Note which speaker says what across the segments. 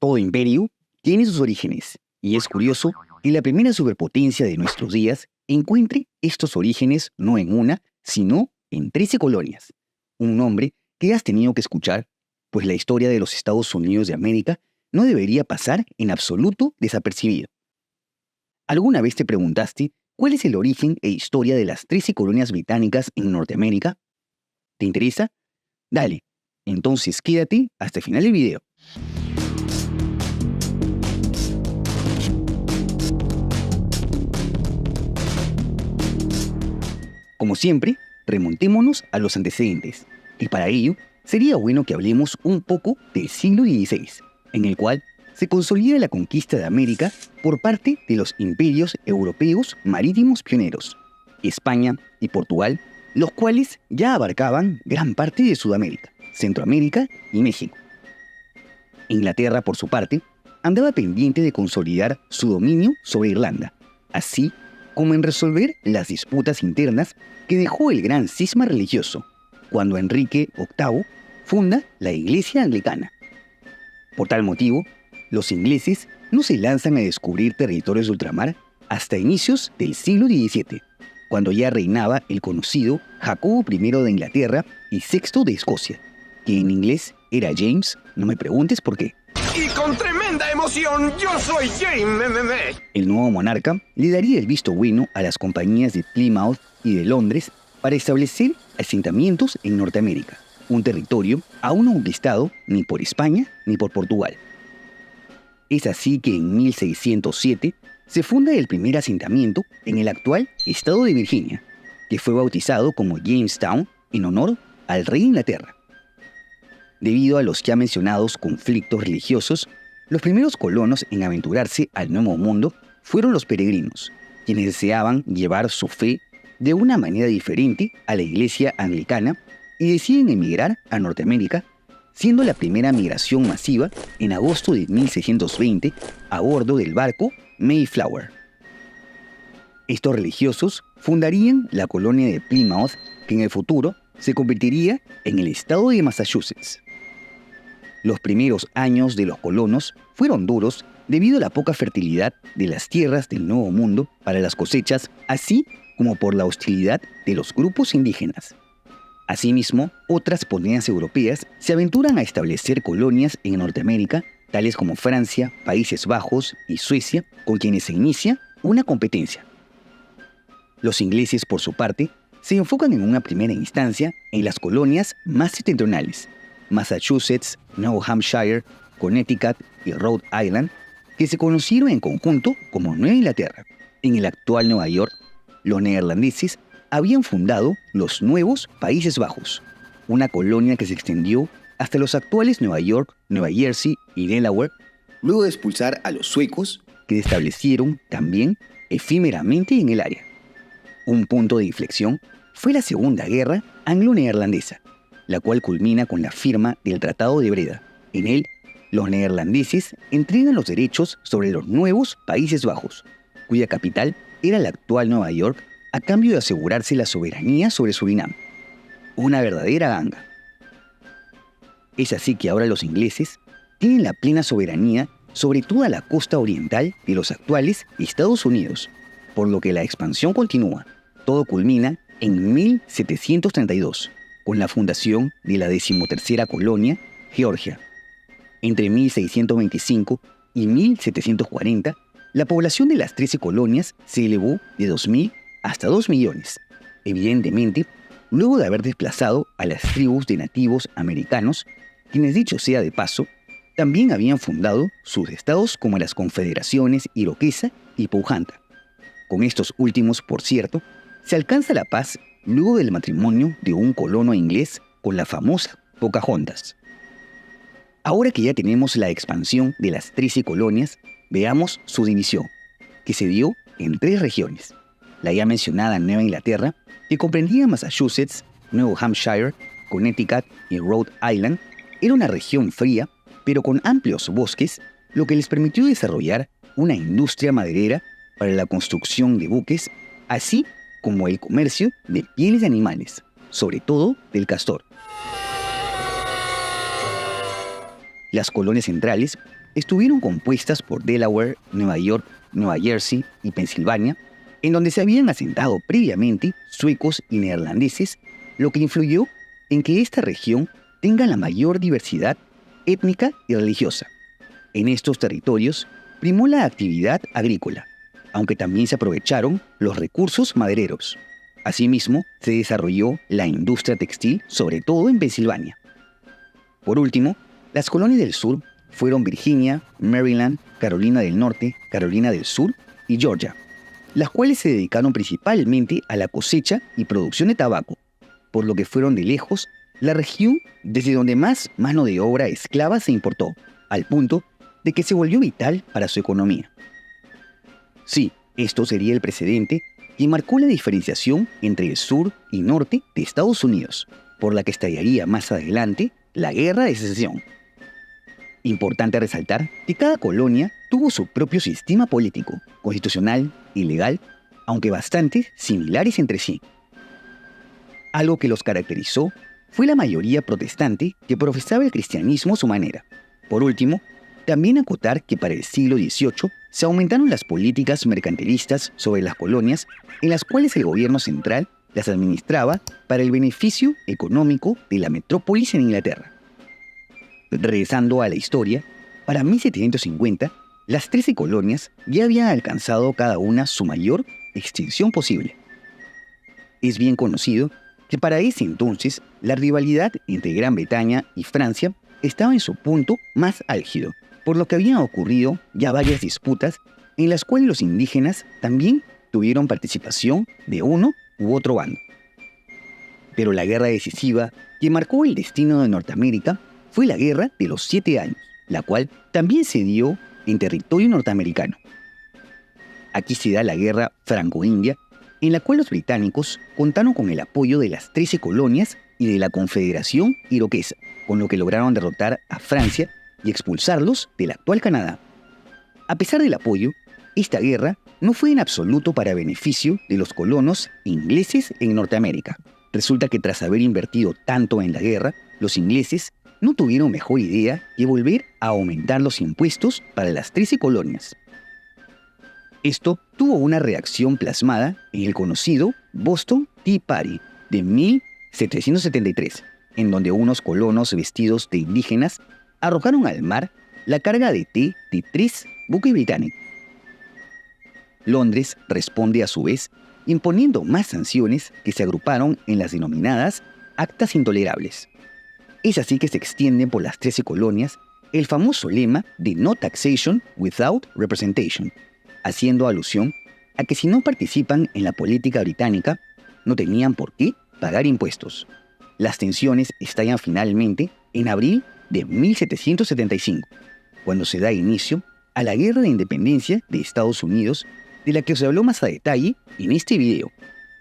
Speaker 1: Todo imperio tiene sus orígenes, y es curioso que la primera superpotencia de nuestros días encuentre estos orígenes no en una, sino en 13 colonias. Un nombre que has tenido que escuchar, pues la historia de los Estados Unidos de América no debería pasar en absoluto desapercibido. ¿Alguna vez te preguntaste cuál es el origen e historia de las 13 colonias británicas en Norteamérica? ¿Te interesa? Dale, entonces quédate hasta el final del video. Como siempre, remontémonos a los antecedentes, y para ello sería bueno que hablemos un poco del siglo XVI, en el cual se consolida la conquista de América por parte de los imperios europeos marítimos pioneros, España y Portugal, los cuales ya abarcaban gran parte de Sudamérica, Centroamérica y México. Inglaterra, por su parte, andaba pendiente de consolidar su dominio sobre Irlanda, así como en resolver las disputas internas que dejó el gran cisma religioso, cuando Enrique VIII funda la Iglesia Anglicana. Por tal motivo, los ingleses no se lanzan a descubrir territorios de ultramar hasta inicios del siglo XVII, cuando ya reinaba el conocido Jacobo I de Inglaterra y VI de Escocia, que en inglés era James, no me preguntes por qué.
Speaker 2: Y con tremenda emoción, yo soy James.
Speaker 1: El nuevo monarca le daría el visto bueno a las compañías de Plymouth y de Londres para establecer asentamientos en Norteamérica, un territorio aún no conquistado ni por España ni por Portugal. Es así que en 1607 se funda el primer asentamiento en el actual estado de Virginia, que fue bautizado como Jamestown en honor al rey de Inglaterra. Debido a los ya mencionados conflictos religiosos, los primeros colonos en aventurarse al Nuevo Mundo fueron los peregrinos, quienes deseaban llevar su fe de una manera diferente a la iglesia anglicana y deciden emigrar a Norteamérica, siendo la primera migración masiva en agosto de 1620 a bordo del barco Mayflower. Estos religiosos fundarían la colonia de Plymouth, que en el futuro se convertiría en el estado de Massachusetts. Los primeros años de los colonos fueron duros debido a la poca fertilidad de las tierras del Nuevo Mundo para las cosechas, así como por la hostilidad de los grupos indígenas. Asimismo, otras potencias europeas se aventuran a establecer colonias en Norteamérica, tales como Francia, Países Bajos y Suecia, con quienes se inicia una competencia. Los ingleses, por su parte, se enfocan en una primera instancia en las colonias más septentrionales, Massachusetts, New Hampshire, Connecticut y Rhode Island, que se conocieron en conjunto como Nueva Inglaterra. En el actual Nueva York, los neerlandeses habían fundado los Nuevos Países Bajos, una colonia que se extendió hasta los actuales Nueva York, Nueva Jersey y Delaware, luego de expulsar a los suecos, que se establecieron también efímeramente en el área. Un punto de inflexión fue la Segunda Guerra Anglo-Neerlandesa, la cual culmina con la firma del Tratado de Breda. En él, los neerlandeses entregan los derechos sobre los Nuevos Países Bajos, cuya capital era la actual Nueva York, a cambio de asegurarse la soberanía sobre Surinam. Una verdadera ganga. Es así que ahora los ingleses tienen la plena soberanía sobre toda la costa oriental de los actuales Estados Unidos, por lo que la expansión continúa. Todo culmina en 1732, con la fundación de la 13ª colonia, Georgia. Entre 1625 y 1740, la población de las 13 colonias se elevó de 2.000 hasta 2 millones. Evidentemente, luego de haber desplazado a las tribus de nativos americanos, quienes, dicho sea de paso, también habían fundado sus estados como las confederaciones Iroquesa y Powhatan. Con estos últimos, por cierto, se alcanza la paz luego del matrimonio de un colono inglés con la famosa Pocahontas. Ahora que ya tenemos la expansión de las 13 colonias, veamos su división, que se dio en 3 regiones. La ya mencionada Nueva Inglaterra, que comprendía Massachusetts, New Hampshire, Connecticut y Rhode Island, era una región fría, pero con amplios bosques, lo que les permitió desarrollar una industria maderera para la construcción de buques, así como el comercio de pieles de animales, sobre todo del castor. Las colonias centrales estuvieron compuestas por Delaware, Nueva York, Nueva Jersey y Pensilvania, en donde se habían asentado previamente suecos y neerlandeses, lo que influyó en que esta región tenga la mayor diversidad étnica y religiosa. En estos territorios primó la actividad agrícola, aunque también se aprovecharon los recursos madereros. Asimismo, se desarrolló la industria textil, sobre todo en Pensilvania. Por último, las colonias del sur fueron Virginia, Maryland, Carolina del Norte, Carolina del Sur y Georgia, las cuales se dedicaron principalmente a la cosecha y producción de tabaco, por lo que fueron de lejos la región desde donde más mano de obra esclava se importó, al punto de que se volvió vital para su economía. Sí, esto sería el precedente que marcó la diferenciación entre el sur y norte de Estados Unidos, por la que estallaría más adelante la Guerra de Secesión. Importante resaltar que cada colonia tuvo su propio sistema político, constitucional y legal, aunque bastante similares entre sí. Algo que los caracterizó fue la mayoría protestante que profesaba el cristianismo a su manera. Por último, también acotar que para el siglo XVIII se aumentaron las políticas mercantilistas sobre las colonias, en las cuales el gobierno central las administraba para el beneficio económico de la metrópolis en Inglaterra. Regresando a la historia, para 1750, las 13 colonias ya habían alcanzado cada una su mayor extensión posible. Es bien conocido que para ese entonces la rivalidad entre Gran Bretaña y Francia estaba en su punto más álgido, por lo que habían ocurrido ya varias disputas en las cuales los indígenas también tuvieron participación de uno u otro bando. Pero la guerra decisiva que marcó el destino de Norteamérica fue la Guerra de los 7 años, la cual también se dio en territorio norteamericano. Aquí se da la Guerra Franco-India, en la cual los británicos contaron con el apoyo de las 13 colonias y de la Confederación Iroquesa, con lo que lograron derrotar a Francia y expulsarlos del actual Canadá. A pesar del apoyo, esta guerra no fue en absoluto para beneficio de los colonos ingleses en Norteamérica. Resulta que tras haber invertido tanto en la guerra, los ingleses no tuvieron mejor idea que volver a aumentar los impuestos para las 13 colonias. Esto tuvo una reacción plasmada en el conocido Boston Tea Party de 1773, en donde unos colonos vestidos de indígenas arrojaron al mar la carga de té de 3 buques británicos. Londres responde a su vez imponiendo más sanciones que se agruparon en las denominadas Actas Intolerables. Es así que se extiende por las 13 colonias el famoso lema de No Taxation Without Representation, haciendo alusión a que si no participan en la política británica, no tenían por qué pagar impuestos. Las tensiones estallan finalmente en abril de 1775, cuando se da inicio a la Guerra de Independencia de Estados Unidos, de la que os habló más a detalle en este video,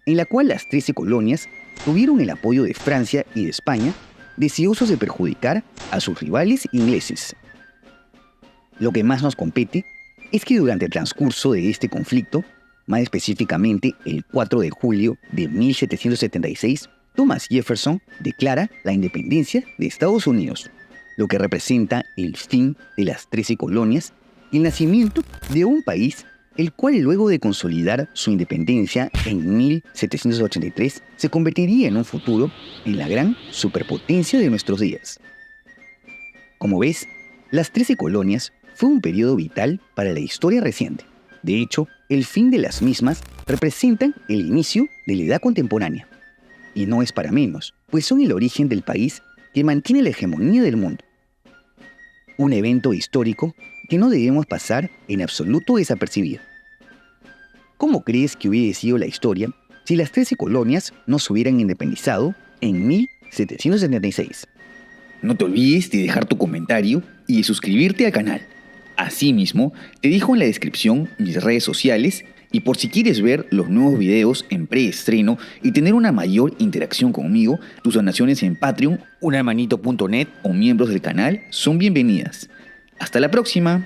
Speaker 1: en la cual las 13 colonias tuvieron el apoyo de Francia y de España, deseosos de perjudicar a sus rivales ingleses. Lo que más nos compete es que durante el transcurso de este conflicto, más específicamente el 4 de julio de 1776, Thomas Jefferson declara la independencia de Estados Unidos, lo que representa el fin de las 13 colonias y el nacimiento de un país el cual luego de consolidar su independencia en 1783 se convertiría en un futuro en la gran superpotencia de nuestros días. Como ves, las 13 colonias fue un periodo vital para la historia reciente. De hecho, el fin de las mismas representan el inicio de la edad contemporánea. Y no es para menos, pues son el origen del país que mantiene la hegemonía del mundo. Un evento histórico que no debemos pasar en absoluto desapercibido. ¿Cómo crees que hubiera sido la historia si las 13 colonias no se hubieran independizado en 1776?
Speaker 3: No te olvides de dejar tu comentario y de suscribirte al canal. Asimismo, te dejo en la descripción mis redes sociales y por si quieres ver los nuevos videos en preestreno y tener una mayor interacción conmigo, tus donaciones en Patreon, unhermanito.net o miembros del canal son bienvenidas. ¡Hasta la próxima!